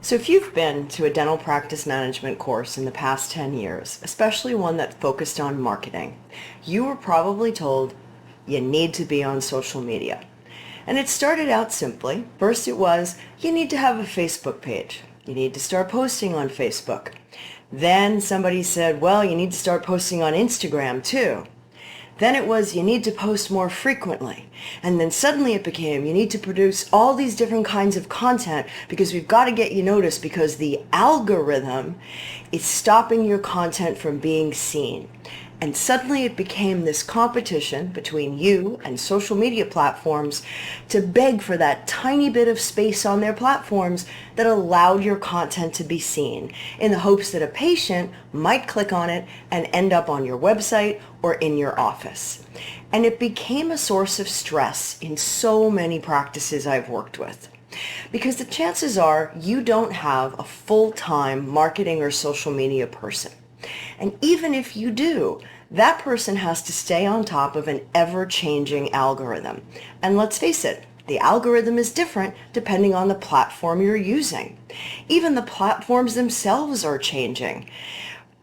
So if you've been to a dental practice management course in the past 10 years, especially one that focused on marketing, you were probably told you need to be on social media. And it started out simply. First it was, you need to have a Facebook page. You need to start posting on Facebook. Then somebody said, well, you need to start posting on Instagram too. Then it was, you need to post more frequently. And then suddenly it became, you need to produce all these different kinds of content because we've got to get you noticed because the algorithm is stopping your content from being seen. And suddenly it became this competition between you and social media platforms to beg for that tiny bit of space on their platforms that allowed your content to be seen, in the hopes that a patient might click on it and end up on your website or in your office. And it became a source of stress in so many practices I've worked with. Because the chances are you don't have a full-time marketing or social media person. And even if you do, that person has to stay on top of an ever-changing algorithm. And let's face it, the algorithm is different depending on the platform you're using. Even the platforms themselves are changing.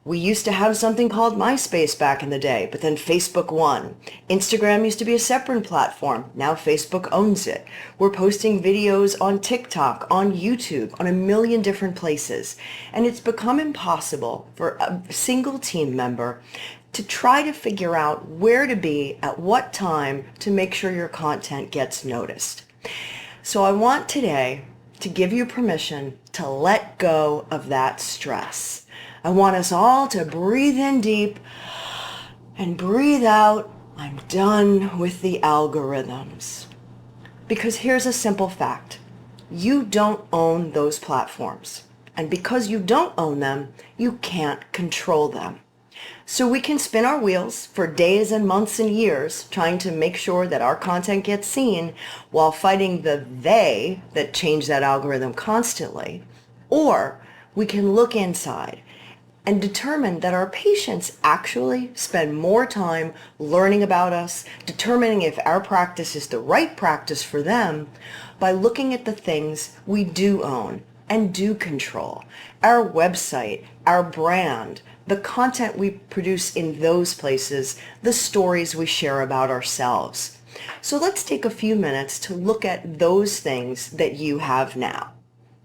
We used to have something called MySpace back in the day, but then Facebook won. Instagram used to be a separate platform. Now Facebook owns it. We're posting videos on TikTok, on YouTube, on a million different places. And it's become impossible for a single team member to try to figure out where to be at what time to make sure your content gets noticed. So I want today to give you permission to let go of that stress. I want us all to breathe in deep and breathe out, I'm done with the algorithms. Because here's a simple fact. You don't own those platforms. And because you don't own them, you can't control them. So we can spin our wheels for days and months and years trying to make sure that our content gets seen while fighting the they that change that algorithm constantly. Or we can look inside and determine that our patients actually spend more time learning about us, determining if our practice is the right practice for them by looking at the things we do own and do control. Our website, our brand, the content we produce in those places, the stories we share about ourselves. So let's take a few minutes to look at those things that you have now.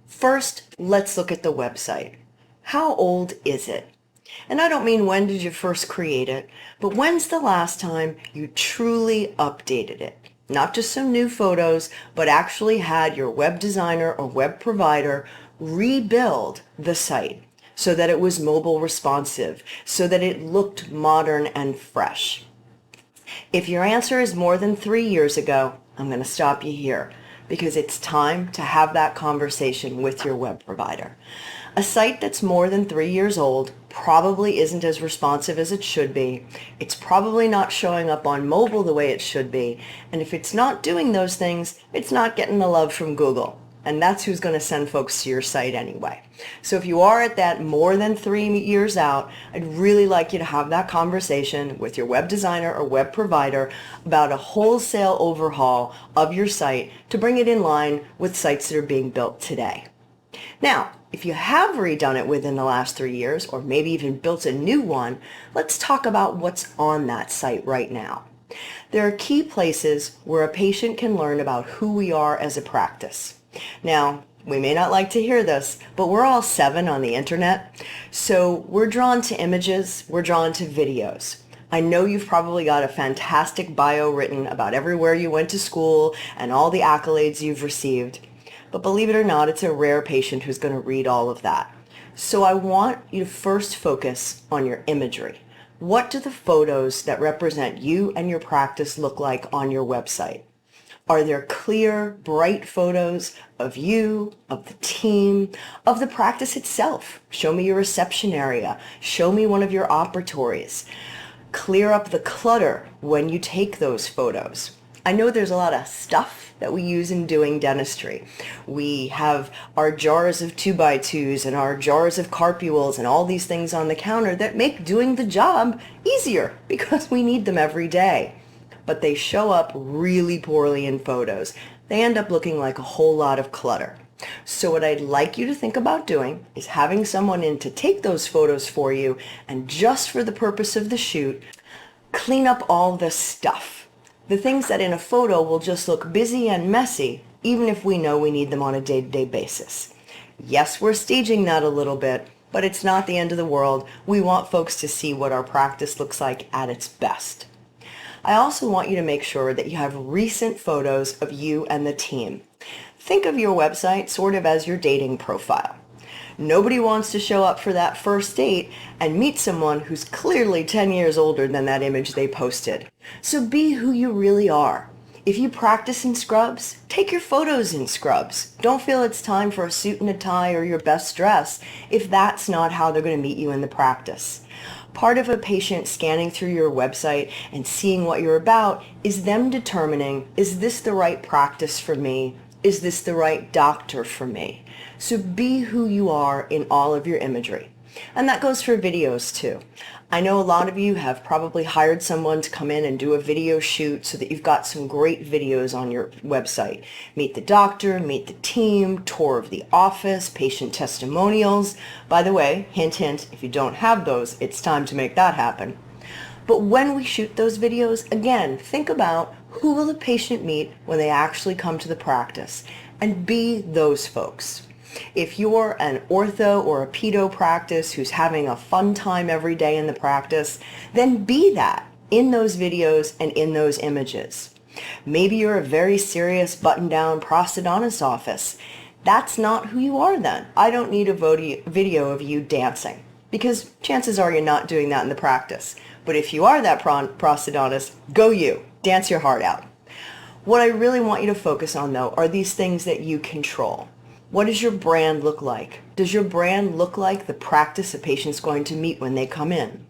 First, let's look at the website. How old is it? And I don't mean when did you first create it, but when's the last time you truly updated it? Not just some new photos, but actually had your web designer or web provider rebuild the site so that it was mobile responsive, so that it looked modern and fresh. If your answer is more than 3 years ago, I'm going to stop you here because it's time to have that conversation with your web provider. A site that's more than 3 years old probably isn't as responsive as it should be. It's probably not showing up on mobile the way it should be. And if it's not doing those things, it's not getting the love from Google. And that's who's going to send folks to your site anyway. So if you are at that more than 3 years out, I'd really like you to have that conversation with your web designer or web provider about a wholesale overhaul of your site to bring it in line with sites that are being built today. Now, if you have redone it within the last 3 years, or maybe even built a new one, let's talk about what's on that site right now. There are key places where a patient can learn about who we are as a practice. Now, we may not like to hear this, but we're all 7 on the internet, so we're drawn to images, we're drawn to videos. I know you've probably got a fantastic bio written about everywhere you went to school and all the accolades you've received. But believe it or not, it's a rare patient who's going to read all of that. So I want you to first focus on your imagery. What do the photos that represent you and your practice look like on your website? Are there clear, bright photos of you, of the team, of the practice itself? Show me your reception area. Show me one of your operatories. Clear up the clutter when you take those photos. I know there's a lot of stuff that we use in doing dentistry. We have our jars of 2x2s and our jars of carpules and all these things on the counter that make doing the job easier because we need them every day. But they show up really poorly in photos. They end up looking like a whole lot of clutter. So what I'd like you to think about doing is having someone in to take those photos for you, and just for the purpose of the shoot, clean up all the stuff. The things that in a photo will just look busy and messy, even if we know we need them on a day-to-day basis. Yes, we're staging that a little bit, but it's not the end of the world. We want folks to see what our practice looks like at its best. I also want you to make sure that you have recent photos of you and the team. Think of your website sort of as your dating profile. Nobody wants to show up for that first date and meet someone who's clearly 10 years older than that image they posted. So be who you really are. If you practice in scrubs, take your photos in scrubs. Don't feel it's time for a suit and a tie or your best dress if that's not how they're going to meet you in the practice. Part of a patient scanning through your website and seeing what you're about is them determining, is this the right practice for me? Is this the right doctor for me? So be who you are in all of your imagery. And that goes for videos too. I know a lot of you have probably hired someone to come in and do a video shoot so that you've got some great videos on your website. Meet the doctor, meet the team, tour of the office, patient testimonials. By the way, hint, hint, if you don't have those, it's time to make that happen. But when we shoot those videos, again, think about who will the patient meet when they actually come to the practice, and be those folks. If you're an ortho or a pedo practice who's having a fun time every day in the practice, then be that in those videos and in those images. Maybe you're a very serious button-down prosthodontist office. That's not who you are then. I don't need a video of you dancing, because chances are you're not doing that in the practice. But if you are that prosthodontist, go you. Dance your heart out. What I really want you to focus on, though, are these things that you control. What does your brand look like? Does your brand look like the practice a patient's going to meet when they come in?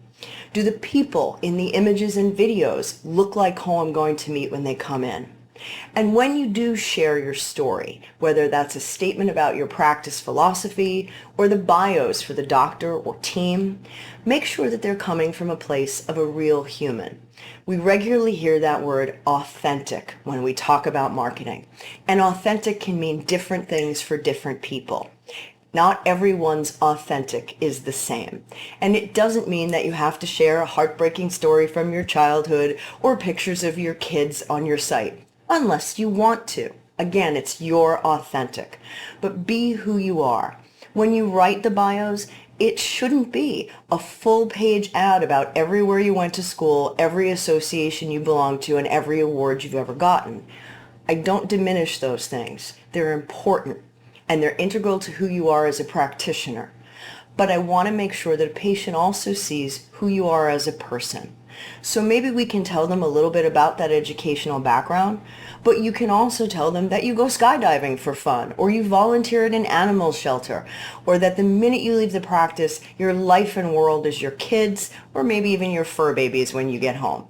Do the people in the images and videos look like who I'm going to meet when they come in? And when you do share your story, whether that's a statement about your practice philosophy or the bios for the doctor or team, make sure that they're coming from a place of a real human. We regularly hear that word authentic when we talk about marketing, and authentic can mean different things for different people. Not everyone's authentic is the same. And it doesn't mean that you have to share a heartbreaking story from your childhood or pictures of your kids on your site, unless you want to. Again, it's your authentic. But be who you are. When you write the bios, it shouldn't be a full-page ad about everywhere you went to school, every association you belong to, and every award you've ever gotten. I don't diminish those things. They're important, and they're integral to who you are as a practitioner. But I want to make sure that a patient also sees who you are as a person. So maybe we can tell them a little bit about that educational background, but you can also tell them that you go skydiving for fun, or you volunteer at an animal shelter, or that the minute you leave the practice, your life and world is your kids, or maybe even your fur babies when you get home.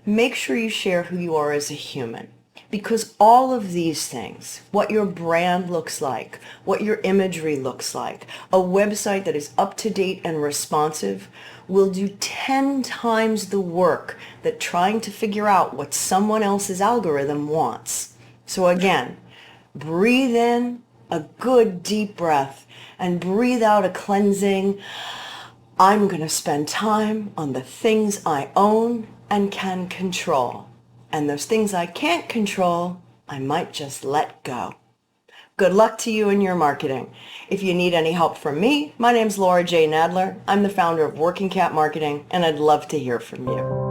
Make sure you share who you are as a human. Because all of these things, what your brand looks like, what your imagery looks like, a website that is up to date and responsive, will do 10 times the work that trying to figure out what someone else's algorithm wants. So again, breathe in a good deep breath and breathe out a cleansing, I'm going to spend time on the things I own and can control. And those things I can't control, I might just let go. Good luck to you in your marketing. If you need any help from me, my name's Laura J. Nadler. I'm the founder of Working Cat Marketing, and I'd love to hear from you.